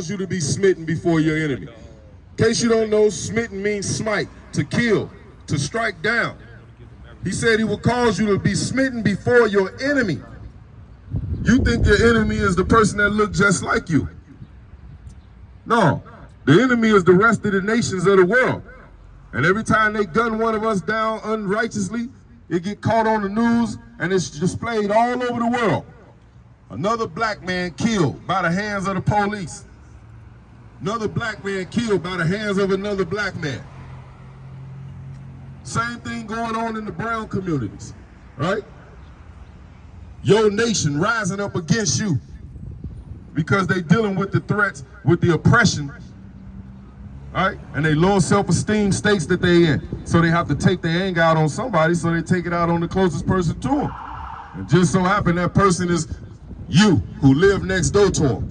cause you to be smitten before your enemy. In case you don't know, smitten means smite, to kill, to strike down. He said he will cause you to be smitten before your enemy. You think your enemy is the person that looks just like you. No, the enemy is the rest of the nations of the world. And every time they gun one of us down unrighteously, it get caught on the news and it's displayed all over the world. Another black man killed by the hands of the police. Another black man killed by the hands of another black man. Same thing going on in the brown communities, right? Your nation rising up against you because they dealing with the threats, with the oppression, right? And they low self-esteem states that they in. So they have to take their anger out on somebody, so they take it out on the closest person to them. And just so happen that person is you who live next door to them.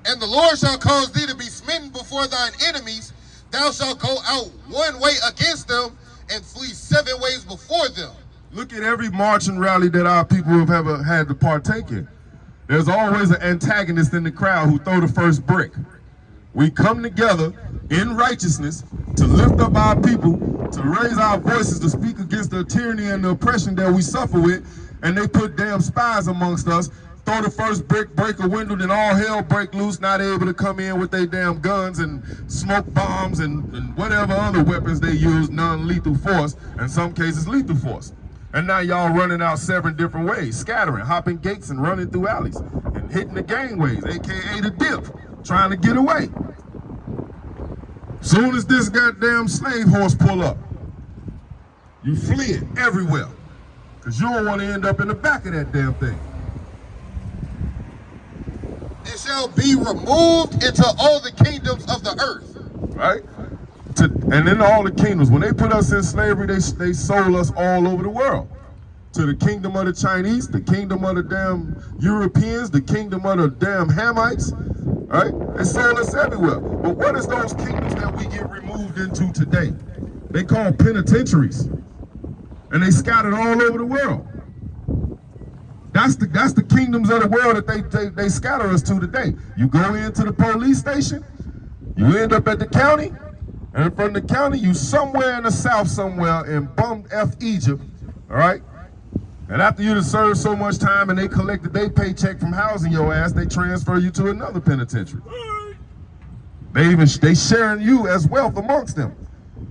And the Lord shall cause thee to be smitten before thine enemies. Thou shalt go out one way against them and flee 7 ways before them. Look at every march and rally that our people have ever had to partake in. There's always an antagonist in the crowd who throw the first brick. We come together in righteousness to lift up our people, to raise our voices, to speak against the tyranny and the oppression that we suffer with, and they put damn spies amongst us, throw the first brick, break a window, then all hell break loose, not able to come in with their damn guns and smoke bombs and whatever other weapons they use, non-lethal force, in some cases lethal force. And now y'all running out 7 different ways, scattering, hopping gates and running through alleys, and hitting the gangways, AKA the dip, trying to get away. Soon as this goddamn slave horse pull up, you flee it everywhere, because you don't want to end up in the back of that damn thing. It shall be removed into all the kingdoms of the earth. Right? And in all the kingdoms, when they put us in slavery, they sold us all over the world. To the kingdom of the Chinese, the kingdom of the damn Europeans, the kingdom of the damn Hamites, right? They sold us everywhere. But what is those kingdoms that we get removed into today? They call penitentiaries. And they scattered all over the world. That's the kingdoms of the world that they scatter us to today. You go into the police station, you end up at the county, and from the county, you somewhere in the south somewhere in bum F Egypt, all right? And after you served so much time and they collected their paycheck from housing your ass, they transfer you to another penitentiary. They sharing you as wealth amongst them.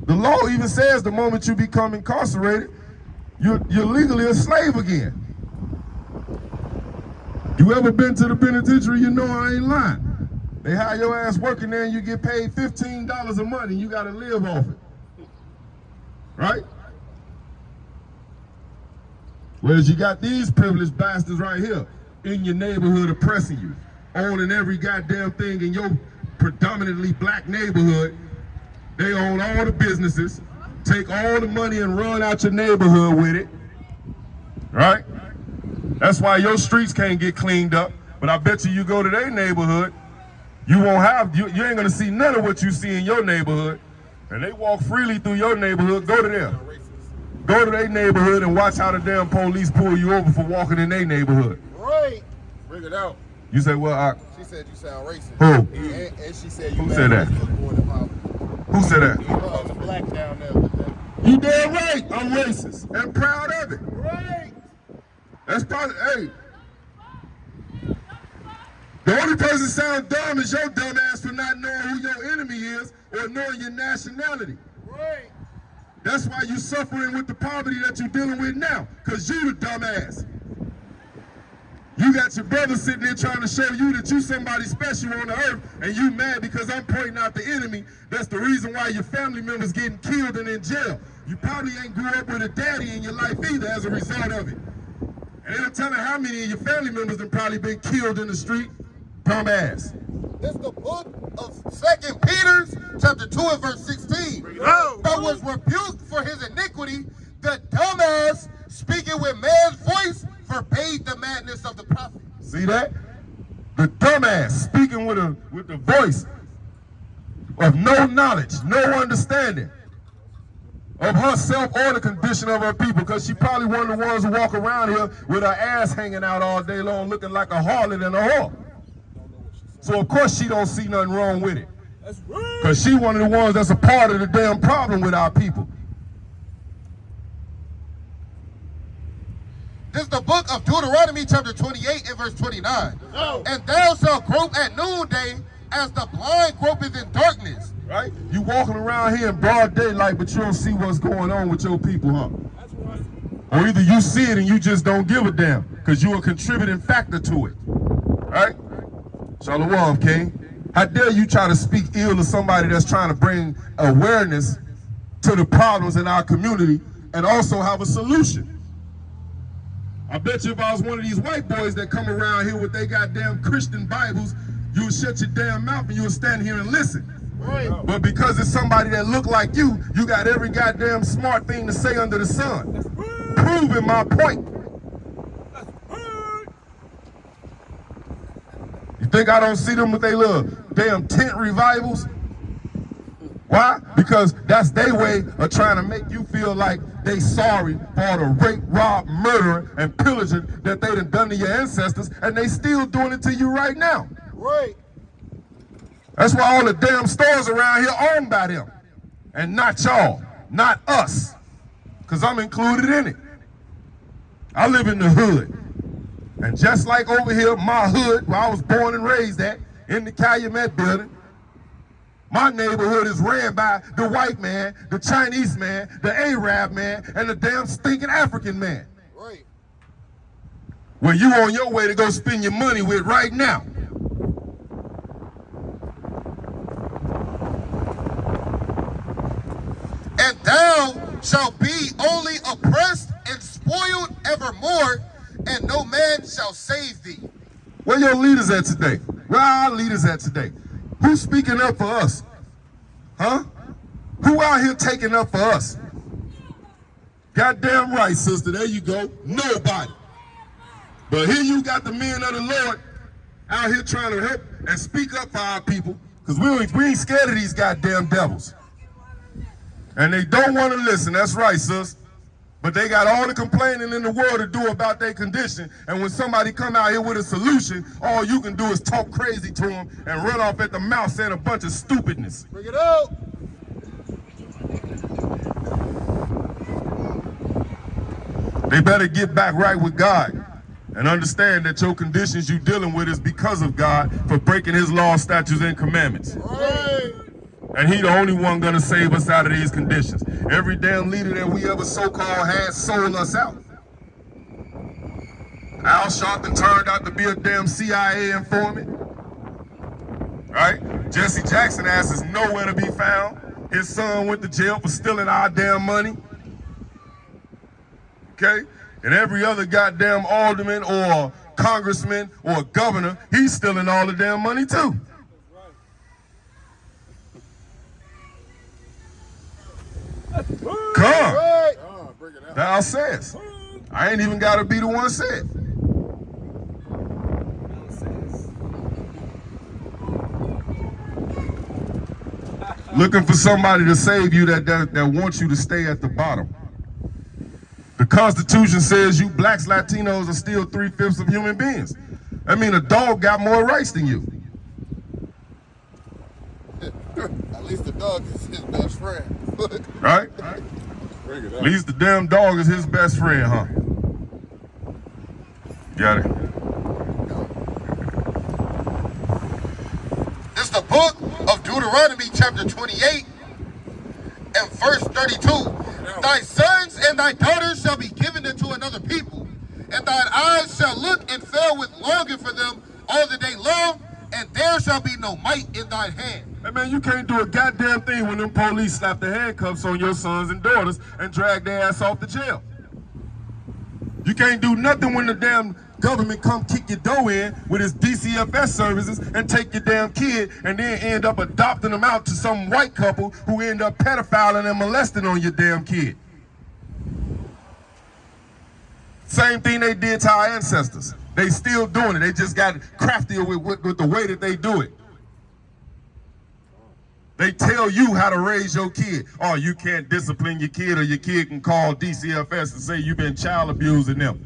The law even says the moment you become incarcerated, you're legally a slave again. You ever been to the penitentiary? You know I ain't lying. They hire your ass working there and you get paid $15 a month and you gotta live off it. Right? Whereas you got these privileged bastards right here in your neighborhood oppressing you, owning every goddamn thing in your predominantly black neighborhood. They own all the businesses, take all the money and run out your neighborhood with it. Right? That's why your streets can't get cleaned up. But I bet you go to their neighborhood, you ain't gonna see none of what you see in your neighborhood. And they walk freely through your neighborhood, go to them. Go to their neighborhood and watch how the damn police pull you over for walking in their neighborhood. Right. Bring it out. You say what? She said you sound racist. Who? And she said you Who said that? Who said that? The black down there. You damn right, I'm racist and proud of it. Right. That's probably, hey. The only person sound dumb is your dumb ass for not knowing who your enemy is or knowing your nationality. Right. That's why you suffering with the poverty that you're dealing with now, because you the dumbass. You got your brother sitting there trying to show you that you somebody special on the earth, and you mad because I'm pointing out the enemy. That's the reason why your family members getting killed and in jail. You probably ain't grew up with a daddy in your life either as a result of it. And they're telling how many of your family members have probably been killed in the street. Dumbass. It's the book of 2 Peter, chapter 2 and verse 16. That was rebuked for his iniquity. The dumbass, speaking with man's voice, forbade the madness of the prophet. See that? The dumbass speaking with the voice of no knowledge, no understanding of herself or the condition of her people, because she probably one of the ones who walk around here with her ass hanging out all day long looking like a harlot and a whore. So of course she don't see nothing wrong with it. That's right. Because she one of the ones that's a part of the damn problem with our people. This is the book of Deuteronomy chapter 28 and verse 29. No. And thou shalt grope at noonday as the blind gropeth in darkness. Right? You walking around here in broad daylight, but you don't see what's going on with your people, huh? That's right. Or either you see it and you just don't give a damn, because you're a contributing factor to it. Right? Shalom, King. How dare you try to speak ill of somebody that's trying to bring awareness to the problems in our community and also have a solution? I bet you if I was one of these white boys that come around here with their goddamn Christian Bibles, you would shut your damn mouth and you would stand here and listen. Right. But because it's somebody that look like you got every goddamn smart thing to say under the sun. That's right. Proving my point. That's right. You think I don't see them with their little damn tent revivals? Why? Because that's their way of trying to make you feel like they sorry for all the rape, rob, murder, and pillaging that they done to your ancestors, and they still doing it to you right now. Right. That's why all the damn stores around here are owned by them. And not y'all, not us. Because I'm included in it. I live in the hood. And just like over here, my hood, where I was born and raised at, in the Calumet building, my neighborhood is ran by the white man, the Chinese man, the Arab man, and the damn stinking African man. Right. Where you on your way to go spend your money with right now. And thou shalt be only oppressed and spoiled evermore, and no man shall save thee. Where your leaders at today? Where are our leaders at today? Who's speaking up for us? Huh? Who out here taking up for us? Goddamn right, sister. There you go. Nobody. But here you got the men of the Lord out here trying to help and speak up for our people, because we ain't scared of these goddamn devils. And they don't want to listen. That's right, sis. But they got all the complaining in the world to do about their condition. And when somebody come out here with a solution, all you can do is talk crazy to them and run off at the mouth saying a bunch of stupidness. Bring it out. They better get back right with God and understand that your conditions you dealing with is because of God for breaking his laws, statutes, and commandments. Right. And he the only one gonna save us out of these conditions. Every damn leader that we ever so-called had sold us out. Al Sharpton turned out to be a damn CIA informant. Right? Jesse Jackson ass is nowhere to be found. His son went to jail for stealing our damn money. Okay? And every other goddamn alderman or congressman or governor, he's stealing all the damn money too. Come. Right. Bring it out. Thou says. I ain't even gotta be the one said. Looking for somebody to save you that wants you to stay at the bottom. The Constitution says you blacks, Latinos are still 3/5 of human beings. I mean, a dog got more rights than you. At least the dog is his best friend. Right? Bring it At least the damn dog is his best friend, huh? Got it. This is the book of Deuteronomy chapter 28 and verse 32. Thy sons and thy daughters shall be given unto another people, and thine eyes shall look and fail with longing for them all the day long, and there shall be no might in thine hand. Hey man, you can't do a goddamn thing when them police slap the handcuffs on your sons and daughters and drag their ass off the jail. You can't do nothing when the damn government come kick your door in with his DCFS services and take your damn kid and then end up adopting them out to some white couple who end up pedophiling and molesting on your damn kid. Same thing they did to our ancestors. They still doing it. They just got craftier with the way that they do it. They tell you how to raise your kid. Oh, you can't discipline your kid, or your kid can call DCFS and say you've been child abusing them.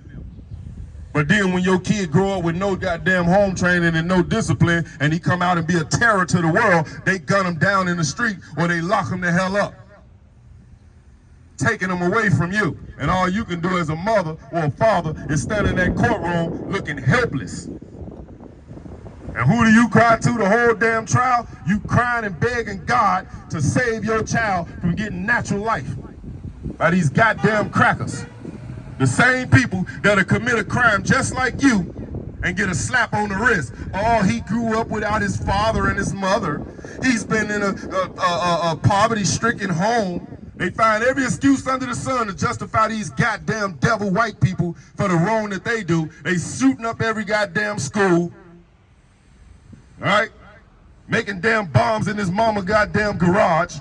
But then when your kid grow up with no goddamn home training and no discipline, and he come out and be a terror to the world, they gun him down in the street or they lock him the hell up, taking him away from you. And all you can do as a mother or a father is stand in that courtroom looking helpless. And who do you cry to the whole damn trial? You crying and begging God to save your child from getting natural life by these goddamn crackers. The same people that'll commit a crime just like you and get a slap on the wrist. Oh, he grew up without his father and his mother. He's been in a poverty-stricken home. They find every excuse under the sun to justify these goddamn devil white people for the wrong that they do. They shooting up every goddamn school. All right? Making damn bombs in his mama goddamn garage.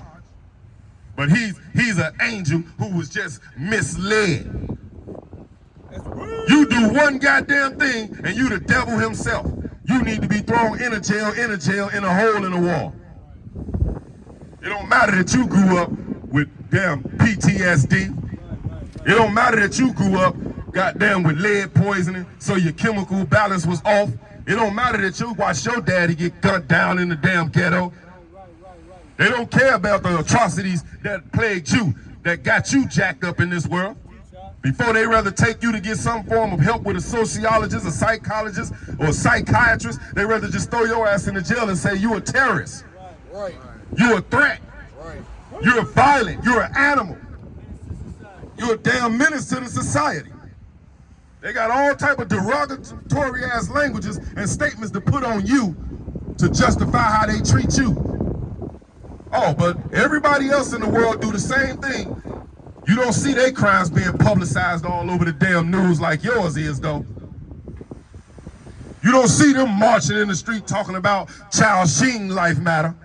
But he's an angel who was just misled. You do one goddamn thing and you the devil himself. You need to be thrown in a jail, in a hole in the wall. It don't matter that you grew up with damn PTSD. It don't matter that you grew up goddamn with lead poisoning so your chemical balance was off. It don't matter that you watched your daddy get gunned down in the damn ghetto. They don't care about the atrocities that plagued you, that got you jacked up in this world. Before they rather take you to get some form of help with a sociologist, a psychologist, or a psychiatrist, they rather just throw your ass in the jail and say you a terrorist. Right. You're a threat. Right. You're violent. You're an animal. You're a damn menace to the society. They got all type of derogatory ass languages and statements to put on you to justify how they treat you. Oh, but everybody else in the world do the same thing. You don't see their crimes being publicized all over the damn news like yours is, though. You don't see them marching in the street talking about Chao Xing life matter.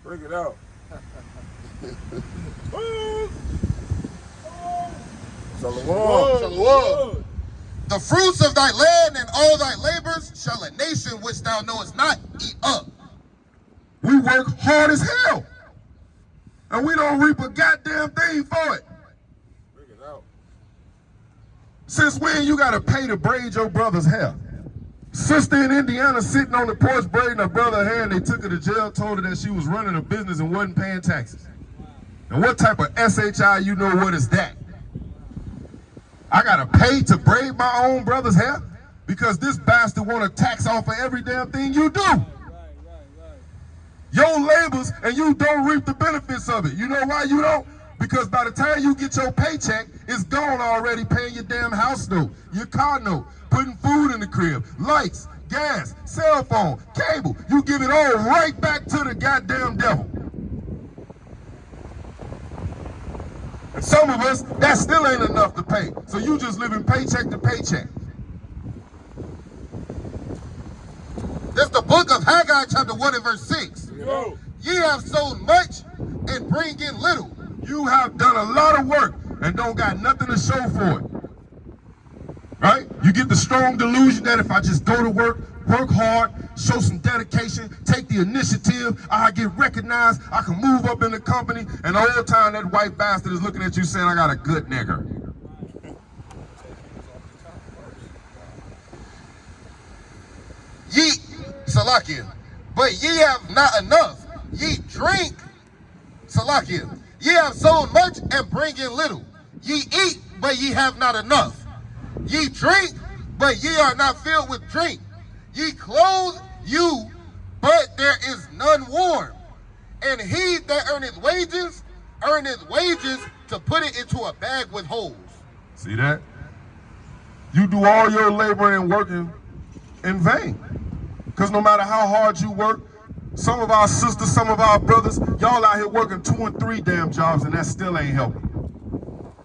Bring it out. Shalom. The fruits of thy land and all thy labors shall a nation which thou knowest not eat up. We work hard as hell, and we don't reap a goddamn thing for it. Bring it out. Since when you gotta pay to braid your brother's hair? Sister in Indiana sitting on the porch braiding her brother's hair, and they took her to jail, told her that she was running a business and wasn't paying taxes. And what type of SHI you know what is that? I gotta pay to braid my own brother's hair because this bastard wanna tax off of every damn thing you do. Your labors and you don't reap the benefits of it. You know why you don't? Because by the time you get your paycheck, it's gone already paying your damn house note, your car note, putting food in the crib, lights, gas, cell phone, cable. You give it all right back to the goddamn devil. And some of us, that still ain't enough to pay. So you just living paycheck to paycheck. This is the book of Haggai, chapter 1 and verse 6. Yo. Ye have sown much and bring in little. You have done a lot of work and don't got nothing to show for it. Right? You get the strong delusion that if I just go to work hard, show some dedication, take the initiative, I get recognized, I can move up in the company, and the whole time that white bastard is looking at you saying, I got a good nigger. Ye, Salakia, but ye have not enough. Ye drink, Salakia. Ye have sown much and bring in little. Ye eat, but ye have not enough. Ye drink, but ye are not filled with drink. Ye clothe you, but there is none warm. And he that earneth wages to put it into a bag with holes. See that? You do all your laboring and working in vain. Because no matter how hard you work, some of our sisters, some of our brothers, y'all out here working 2 and 3 damn jobs and that still ain't helping.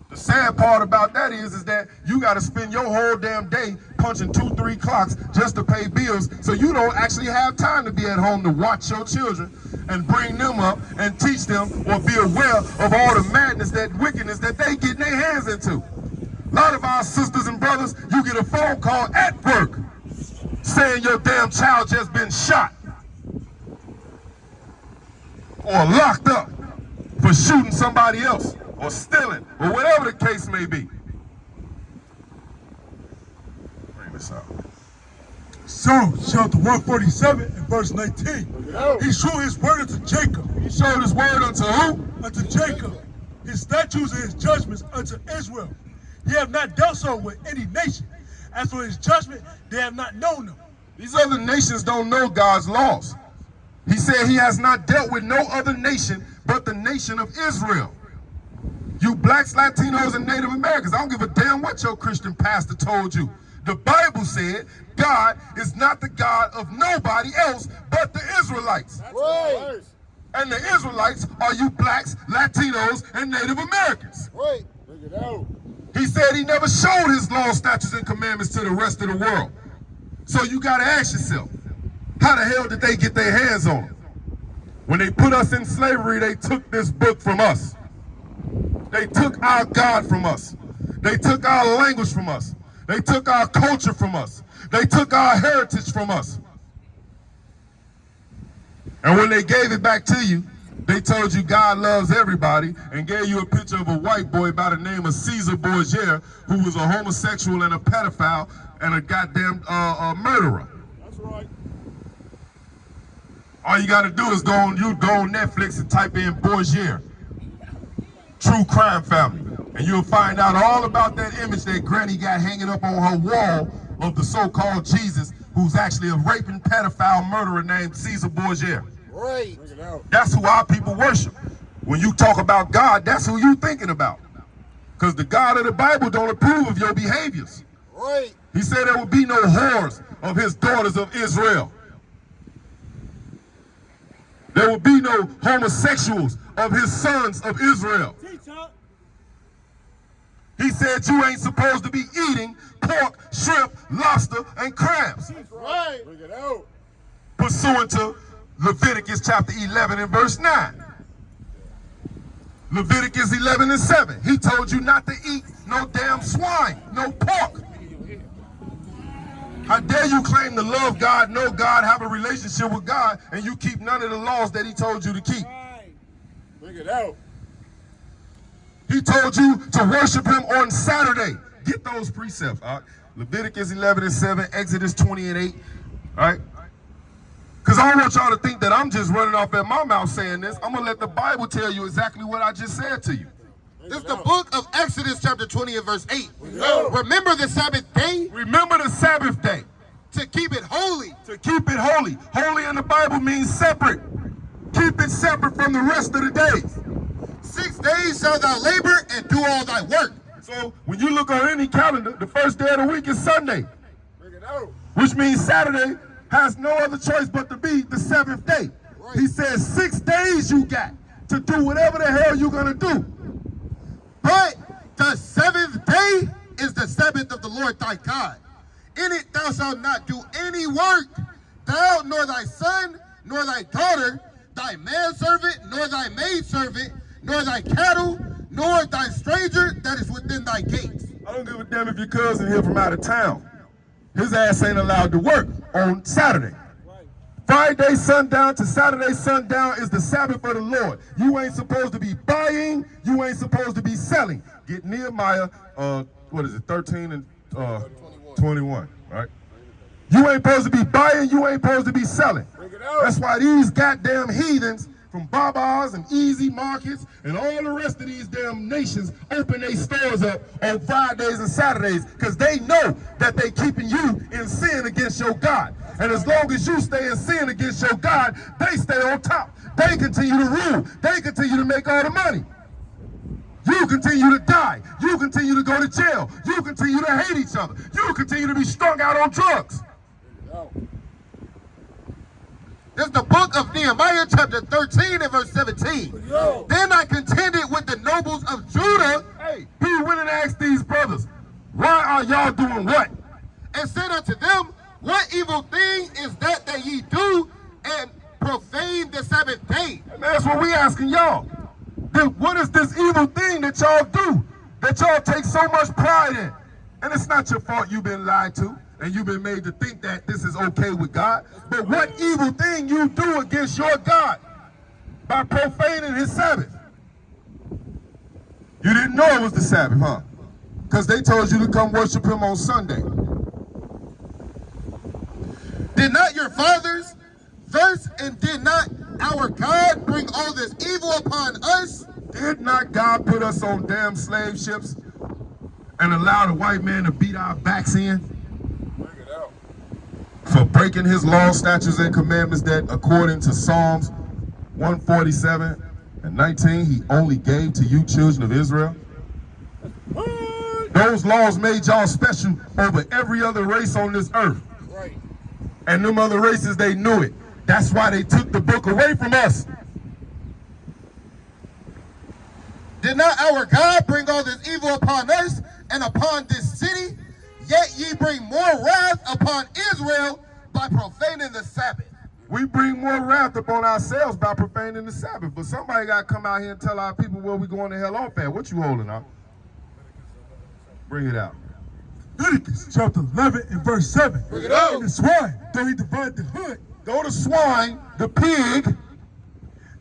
The sad part about that is that you got to spend your whole damn day punching 2, 3 clocks just to pay bills, so you don't actually have time to be at home to watch your children and bring them up and teach them or be aware of all the madness, that wickedness that they getting their hands into. A lot of our sisters and brothers, you get a phone call at work saying your damn child just been shot or locked up for shooting somebody else or stealing or whatever the case may be. this out. Psalms chapter 147 and verse 19. He showed his word unto Jacob. He showed his word unto who? Unto Jacob. His statutes and his judgments unto Israel. He have not dealt so with any nation. As for his judgment, they have not known them. These other nations don't know God's laws. He said he has not dealt with no other nation but the nation of Israel. You blacks, Latinos, and Native Americans, I don't give a damn what your Christian pastor told you. The Bible said God is not the God of nobody else but the Israelites. Right. And the Israelites are you blacks, Latinos, and Native Americans. Right. Bring it out. He said he never showed his laws, statutes, and commandments to the rest of the world. So you got to ask yourself, how the hell did they get their hands on them? When they put us in slavery, they took this book from us. They took our God from us. They took our language from us. They took our culture from us. They took our heritage from us. And when they gave it back to you, they told you God loves everybody and gave you a picture of a white boy by the name of Caesar Borgia, who was a homosexual and a pedophile and a goddamn murderer. That's right. All you got to do is go on Netflix and type in Borgia, true crime family, and you'll find out all about that image that Granny got hanging up on her wall of the so-called Jesus, who's actually a raping pedophile murderer named Caesar Borgia. Right. Bring it out. That's who our people worship. When you talk about God, that's who you thinking about. Because the God of the Bible don't approve of your behaviors. Right. He said there would be no whores of his daughters of Israel. There will be no homosexuals of his sons of Israel. He said you ain't supposed to be eating pork, shrimp, lobster, and crabs. Right. Bring it out. Pursuant to Leviticus chapter 11 and verse 9. Leviticus 11 and 7. He told you not to eat no damn swine, no pork. How dare you claim to love God, know God, have a relationship with God, and you keep none of the laws that he told you to keep. Bring it out. He told you to worship him on Saturday. Get those precepts. All right? Leviticus 11 and 7, Exodus 20 and 8. All right? Because I don't want y'all to think that I'm just running off at my mouth saying this. I'm going to let the Bible tell you exactly what I just said to you. This is the book of Exodus chapter 20 and verse 8. Remember the Sabbath day Remember the Sabbath day. to keep it holy. To keep it holy. Holy in the Bible means separate. Keep it separate from the rest of the days. 6 days shalt thou labor and do all thy work. So when you look on any calendar, the first day of the week is Sunday, Bring it out. which means Saturday has no other choice but to be the seventh day. Right. He says 6 days you got to do whatever the hell you're going to do. But the seventh day is the Sabbath of the Lord thy God. In it thou shalt not do any work, thou nor thy son, nor thy daughter, thy manservant, nor thy maidservant, nor thy cattle, nor thy stranger that is within thy gates. I don't give a damn if your cousin here from out of town. His ass ain't allowed to work on Saturday. Friday sundown to Saturday sundown is the Sabbath of the Lord. You ain't supposed to be buying. You ain't supposed to be selling. Get Nehemiah, 13 and 21, right? You ain't supposed to be buying. You ain't supposed to be selling. Bring it out. That's why these goddamn heathens from Baba's and Easy Markets and all the rest of these damn nations open their stores up on Fridays and Saturdays because they know that they keeping you in sin against your God. And as long as you stay in sin against your God, they stay on top. They continue to rule. They continue to make all the money. You continue to die. You continue to go to jail. You continue to hate each other. You continue to be strung out on drugs. This is the book of Nehemiah chapter 13 and verse 17. Then I contended with the nobles of Judah. Hey, he went and asked these brothers, why are y'all doing what? And said unto them, what evil thing is that ye do and profane the Sabbath day? And that's what we asking y'all. Then what is this evil thing that y'all do, that y'all take so much pride in? And it's not your fault you've been lied to, and you've been made to think that this is okay with God. But what evil thing you do against your God by profaning his Sabbath? You didn't know it was the Sabbath, huh? Because they told you to come worship him on Sunday. Did not your fathers? Verse, and did not our God bring all this evil upon us? Did not God put us on damn slave ships and allow the white man to beat our backs in Bring it out. for breaking his laws, statutes, and commandments that, according to Psalms 147 and 19, he only gave to you, children of Israel? What? Those laws made y'all special over every other race on this earth. Right. And them other races, they knew it. That's why they took the book away from us. Did not our God bring all this evil upon us and upon this city? Yet ye bring more wrath upon Israel by profaning the Sabbath. We bring more wrath upon ourselves by profaning the Sabbath. But somebody got to come out here and tell our people where we going to hell off at. What you holding up? Bring it out. Leviticus chapter 11 and verse 7. Bring it out. And the swine, though he divided the hood, Go to swine, the pig.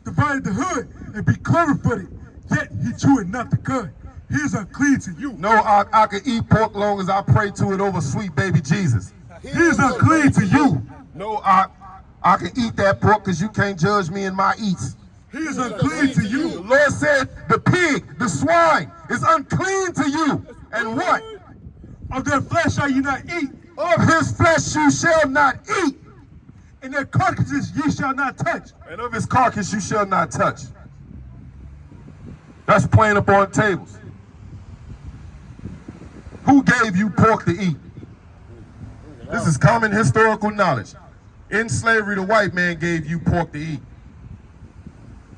divided the hood, and be clever-footed, yet he chewed not the cud. He is unclean to you. No, I can eat pork long as I pray to it over sweet baby Jesus. He is unclean to you. No, I can eat that pork because you can't judge me in my eats. He is unclean to The you. Lord said the pig, the swine, is unclean to you. And what? Of their flesh shall you not eat, Of his flesh you shall not eat, and their carcasses ye shall not touch. and of his carcass you shall not touch. That's playing up on tables. Who gave you pork to eat? This is common historical knowledge. In slavery, the white man gave you pork to eat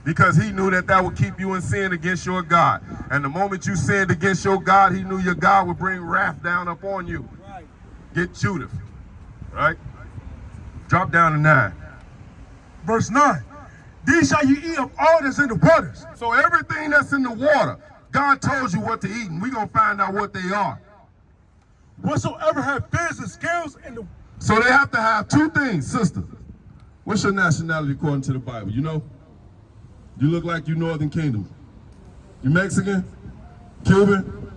because he knew that that would keep you in sin against your God. And the moment you sinned against your God, he knew your God would bring wrath down upon you. Get Judith, right? Drop down to 9. Verse 9. These shall you eat of all that's in the waters. So everything that's in the water, God told you what to eat, and we're going to find out what they are. Whatsoever have fins and scales in the So they have to have two things, sister. What's your nationality according to the Bible? You know? You look like you Northern Kingdom. You Mexican? Cuban?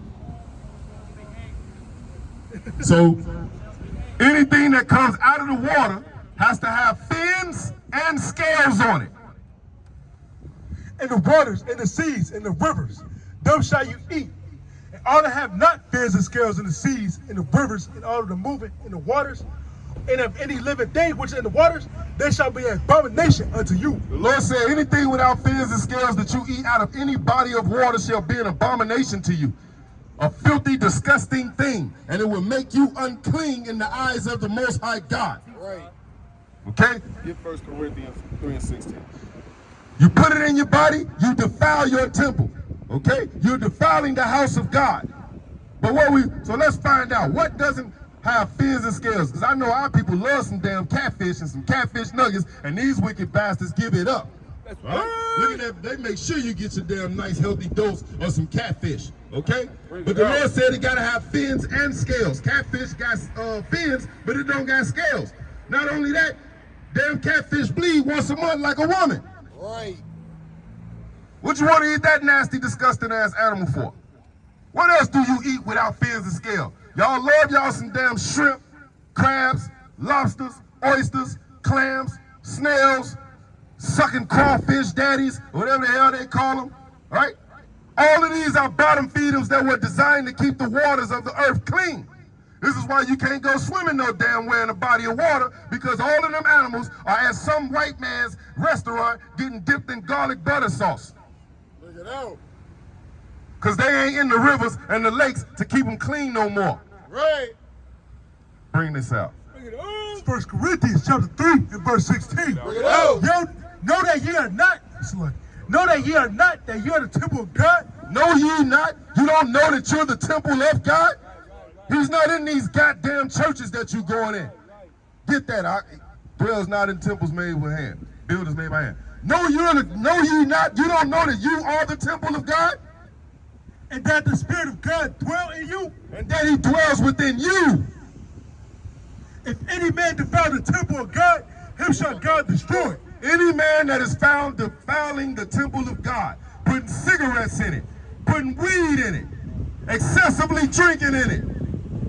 So anything that comes out of the water has to have fins and scales on it. in the waters, in the seas, in the rivers, them shall you eat. And all that have not fins and scales in the seas, in the rivers, and all of the movement in the waters, and of any living thing which is in the waters, they shall be an abomination unto you. The Lord said, anything without fins and scales that you eat out of any body of water shall be an abomination to you. A filthy, disgusting thing, and it will make you unclean in the eyes of the Most High God. Right. Okay? Get 1 Corinthians 3:16. You put it in your body, you defile your temple. Okay? You're defiling the house of God. But so let's find out what doesn't have fins and scales. Because I know our people love some damn catfish and some catfish nuggets, and these wicked bastards give it up. That's Right? Look at that. They make sure you get your damn nice healthy dose of some catfish. Okay? Bring But it the out. Lord said it gotta have fins and scales. Catfish got fins, but it don't got scales. Not only that, damn catfish bleed once a month like a woman. Right. What you want to eat that nasty, disgusting ass animal for? What else do you eat without fins and scales? Y'all love y'all some damn shrimp, crabs, lobsters, oysters, clams, snails, sucking crawfish daddies, whatever the hell they call them, right? All of these are bottom feeders that were designed to keep the waters of the earth clean. This is why you can't go swimming no damn where in a body of water, because all of them animals are at some white man's restaurant getting dipped in garlic butter sauce. Bring it out. Because they ain't in the rivers and the lakes to keep them clean no more. Right. Bring this out. Bring it out. 1 Corinthians chapter 3 and verse 16. Bring it out. Yo, know that ye are not, that ye are the temple of God. Know ye not? You don't know that you're the temple of God? He's not in these goddamn churches that you going in. Get that. Dwells not in temples made with hand. Builders made by hand. Know ye not? You don't know that you are the temple of God? And that the Spirit of God dwell in you. And that he dwells within you. If any man defile the temple of God, him shall God destroy. Any man that is found defiling the temple of God, putting cigarettes in it, putting weed in it, excessively drinking in it,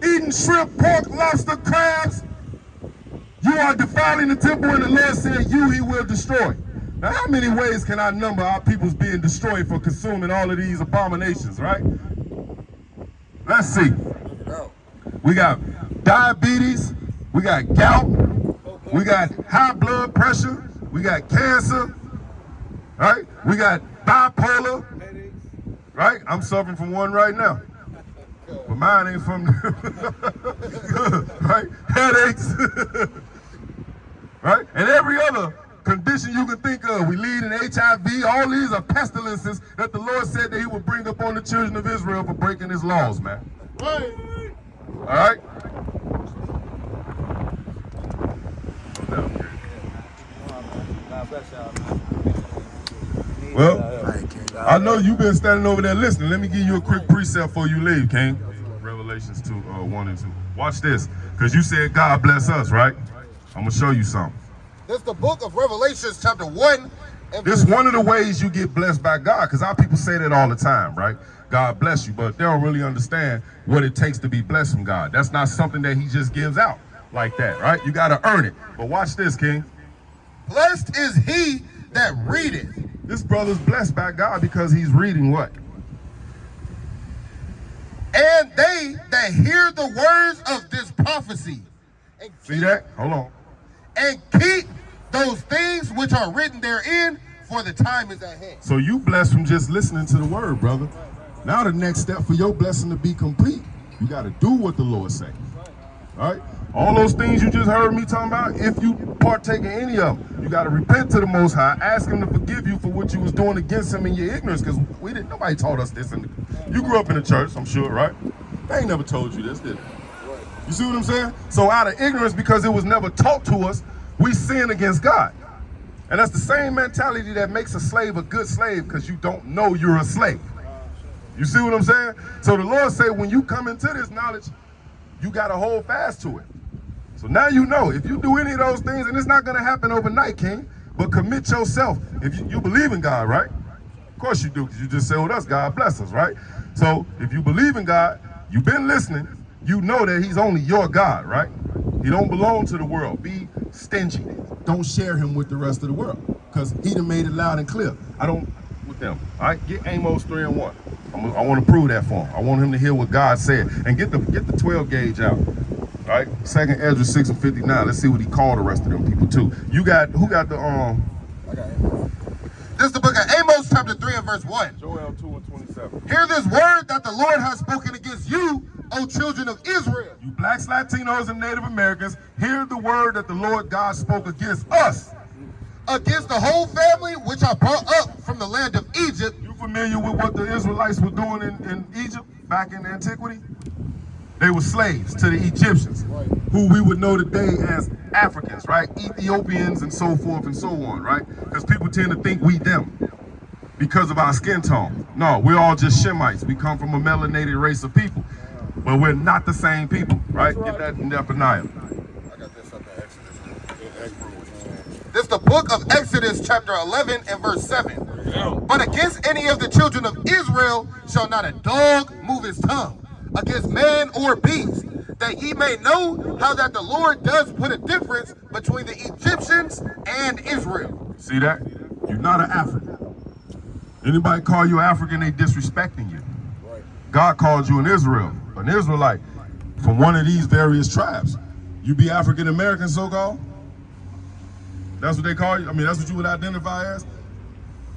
eating shrimp, pork, lobster, crabs, You are defiling the temple, and the Lord said, you he will destroy. Now, how many ways can I number our people's being destroyed for consuming all of these abominations, right? Let's see. We got diabetes, we got gout, we got high blood pressure, we got cancer, right? We got bipolar, right? I'm suffering from one right now. But mine ain't from, right? Headaches, right? And every other condition you can think of. We lead in HIV. All these are pestilences that the Lord said that he would bring upon the children of Israel for breaking his laws, man. Right. All right? Well, I know you've been standing over there listening. Let me give you a quick precept before you leave, King. Revelations 2, 1 and 2. Watch this, because you said God bless us, right? I'm going to show you something. This is the book of Revelations, chapter 1. This is one of the ways you get blessed by God, because our people say that all the time, right? God bless you, but they don't really understand what it takes to be blessed from God. That's not something that he just gives out like that, right? You got to earn it. But watch this, King. Blessed is he that readeth. This brother's blessed by God because he's reading what? And they that hear the words of this prophecy. And See that? Hold on. And keep those things which are written therein, for the time is at hand. So you blessed from just listening to the word, brother. Now the next step for your blessing to be complete, you got to do what the Lord says. All right? All those things you just heard me talking about, if you partake in any of them, you got to repent to the Most High, ask him to forgive you for what you was doing against him in your ignorance, because nobody taught us this. You grew up in the church, I'm sure, right? They ain't never told you this, did they? You see what I'm saying? So out of ignorance, because it was never taught to us, we sin against God. And that's the same mentality that makes a slave a good slave, because you don't know you're a slave. You see what I'm saying? So the Lord say, when you come into this knowledge, you got to hold fast to it. So now you know, if you do any of those things, and it's not going to happen overnight, King, but commit yourself. If you believe in God, right? Of course you do, because you just said with us, God bless us, right? So if you believe in God, you've been listening, you know that he's only your God, right? He don't belong to the world. Be stingy. Don't share him with the rest of the world, because he done made it loud and clear. I don't with them. All right, get Amos 3 and 1. I want to prove that for him. I want him to hear what God said, and get the 12 gauge out. All right, 2nd Ezra 6 and 59. Let's see what he called the rest of them people too. Who got the I got Amos. This is the book of Amos, chapter 3 and verse 1. Joel 2 and 27. Hear this word that the Lord has spoken against you, O children of Israel. You blacks, Latinos, and Native Americans, hear the word that the Lord God spoke against us. Against the whole family which I brought up from the land of Egypt. You familiar with what the Israelites were doing in Egypt back in antiquity? They were slaves to the Egyptians, who we would know today as Africans, right? Ethiopians and so forth and so on, right? Because people tend to think we them because of our skin tone. No, we're all just Shemites. We come from a melanated race of people, but we're not the same people, right? Get that in Zephaniah. I got this up in Exodus. This is the book of Exodus, chapter 11 and verse 7. But against any of the children of Israel shall not a dog move his tongue, against man or beast, that ye may know how that the Lord does put a difference between the Egyptians and Israel. See that? You're not an African. Anybody call you African, they disrespecting you. God called you an Israelite from one of these various tribes. You be African American, so-called? That's what they call you? I mean, that's what you would identify as?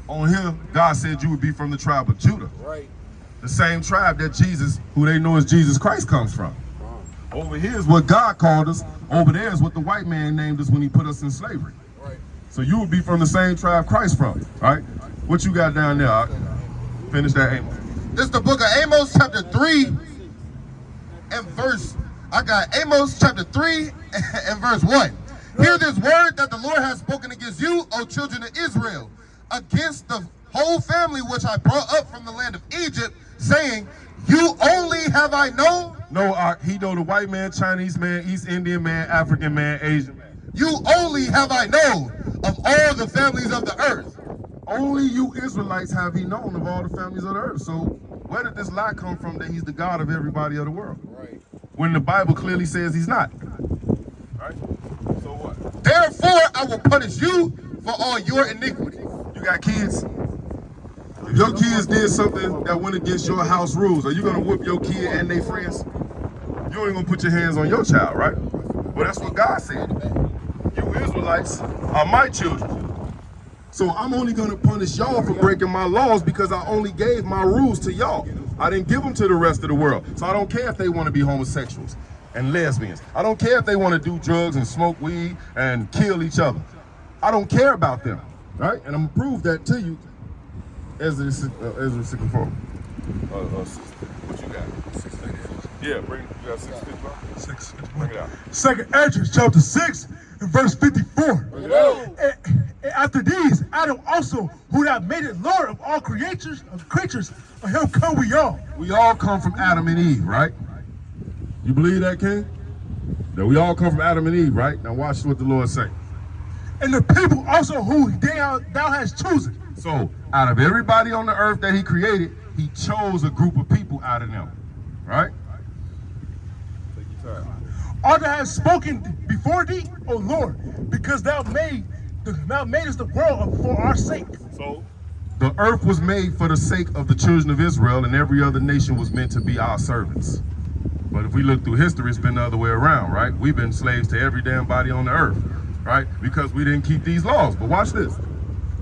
On here, God said you would be from the tribe of Judah. Right. The same tribe that Jesus, who they know as Jesus Christ, comes from. Over here is what God called us. Over there is what the white man named us when he put us in slavery. Right. So you would be from the same tribe Christ from, right? What you got down there? Finish that, Amos. This is the book of Amos, chapter 3 and verse. I got Amos, chapter 3 and verse 1. Hear this word that the Lord has spoken against you, O children of Israel, against the whole family which I brought up from the land of Egypt, saying, you only have I known. No, he know the white man, Chinese man, East Indian man, African man, Asian man. You only have I known of all the families of the earth. Only you Israelites have he known of all the families of the earth. So where did this lie come from that he's the God of everybody of the world? Right. When the Bible clearly says he's not. Right? So Therefore, I will punish you for all your iniquity. You got kids? If your kids did something that went against your house rules, are you gonna whoop your kid and their friends? You ain't gonna put your hands on your child, right? Well, that's what God said. You Israelites are my children. So I'm only gonna punish y'all for breaking my laws because I only gave my rules to y'all. I didn't give them to the rest of the world. So I don't care if they wanna be homosexuals and lesbians. I don't care if they wanna do drugs and smoke weed and kill each other. I don't care about them, right? And I'm gonna prove that to you. Ezra 64. What you got? 654. Yeah, you got 654? 654. Bring it out. Second Ezra chapter 6 and verse 54. And after these, Adam also, who that made it Lord of all creatures, of him come we all. We all come from Adam and Eve, right? You believe that, King? That we all come from Adam and Eve, right? Now watch what the Lord say. And the people also who thou hast chosen. So, out of everybody on the earth that he created, he chose a group of people out of them, right? Take your time. All that has spoken before thee, O Lord, because thou madest the world for our sake. So, the earth was made for the sake of the children of Israel, and every other nation was meant to be our servants. But if we look through history, it's been the other way around, right? We've been slaves to every damn body on the earth, right? Because we didn't keep these laws. But watch this.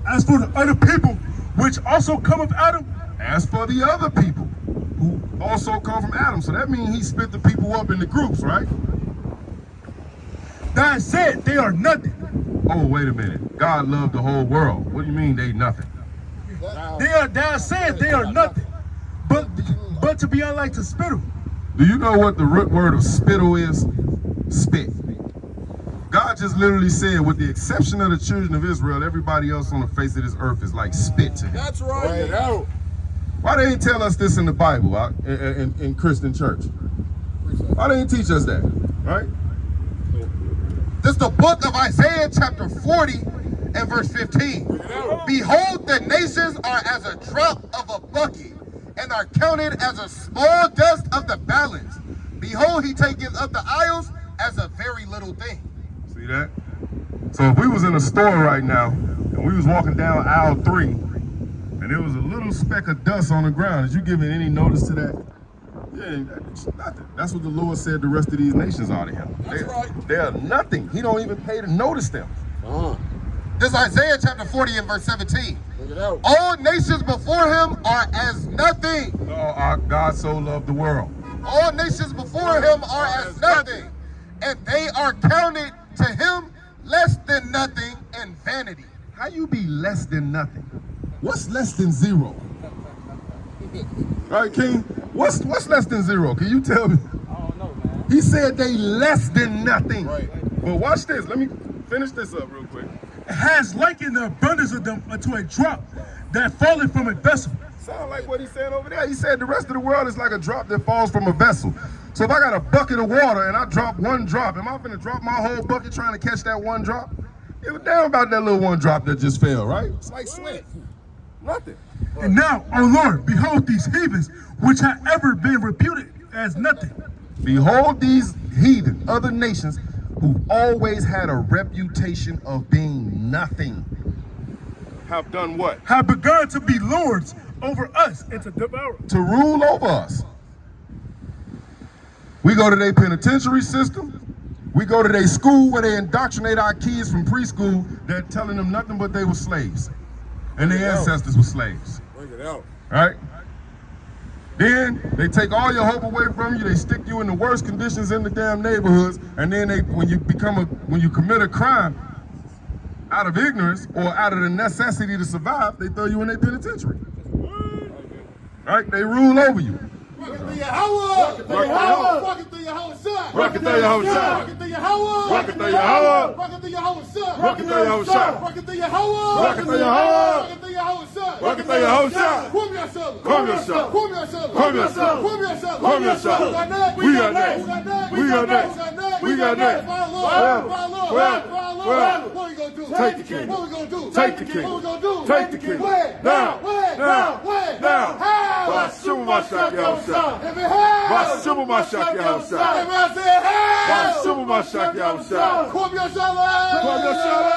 As for the other people, which also come of Adam, As for the other people who also come from Adam, so that means he split the people up into groups, right? thou hast said they are nothing. Oh, wait a minute. God loved the whole world. What do you mean they nothing? Thou hast said they are nothing, but to be unlike to spittle. Do you know what the root word of spittle is? Spit. God just literally said, with the exception of the children of Israel, everybody else on the face of this earth is like spit to him. That's right. Why they ain't tell us this in the Bible, in Christian church? Why they ain't teach us that, right? This is the book of Isaiah chapter 40 and verse 15. Behold, the nations are as a drop of a bucket, and are counted as a small dust of the balance. Behold, he taketh up the isles as a very little thing. See that? So if we was in a store right now, and we was walking down aisle 3, and there was a little speck of dust on the ground, did you give any notice to that? Yeah, that's nothing. That's what the Lord said the rest of these nations are to him. They are nothing. He don't even pay to notice them. This is Isaiah chapter 40 and verse 17. All nations before him are as nothing. No, our God so loved the world. All nations before him are as nothing, and they are counted to him less than nothing and vanity. How you be less than nothing? What's less than zero? Right, King? What's less than zero? Can you tell me? I don't know, man. He said they less than nothing. Right. But watch this. Let me finish this up real quick. Has likened the abundance of them unto a drop that falleth from a vessel. Sound like what he said over there. He said the rest of the world is like a drop that falls from a vessel. So if I got a bucket of water and I drop one drop, am I finna drop my whole bucket trying to catch that one drop? It was down about that little one drop that just fell, right? It's like sweat. Nothing. And now, O Lord, behold these heathens, which have ever been reputed as nothing. Behold these heathen, other nations, who've always had a reputation of being nothing. Have done what? Have begun to be lords over us and to devour. To rule over us. We go to their penitentiary system. We go to their school where they indoctrinate our kids from preschool. They're telling them nothing but they were slaves. And their ancestors were slaves. Bring it out. Right? Then they take all your hope away from you. They stick you in the worst conditions in the damn neighborhoods. And then when you commit a crime out of ignorance or out of the necessity to survive, they throw you in their penitentiary. Right? They rule over you. Rocket through your Howard! Rocket through your Howard son! Rocket through your Howard son! Rocket through your Howard! Rocket through your Howard! Rocket through your Howard son! Rocket through your Howard son! Rocket through your Howard! Rocket through your Howard! Rocket through your Howard son! Rocket through your Howard son! Come yourself! Come yourself! Come yourself! Come yourself! Come yourself! Come yourself! Who got next? We got next! Who got next? We got next! We got next! What we gonna do? Take the king! What we gonna do? Take the king! What we gonna do? Take the king! Where? Now! Where? Now! Where? Now! How? Bashumu Mashiach Yahushua. If it has. Bashumu Mashiach Yahushua. Everybody say, hey. Bashumu Mashiach Yahushua. Kum Yashala. Kum Yashala.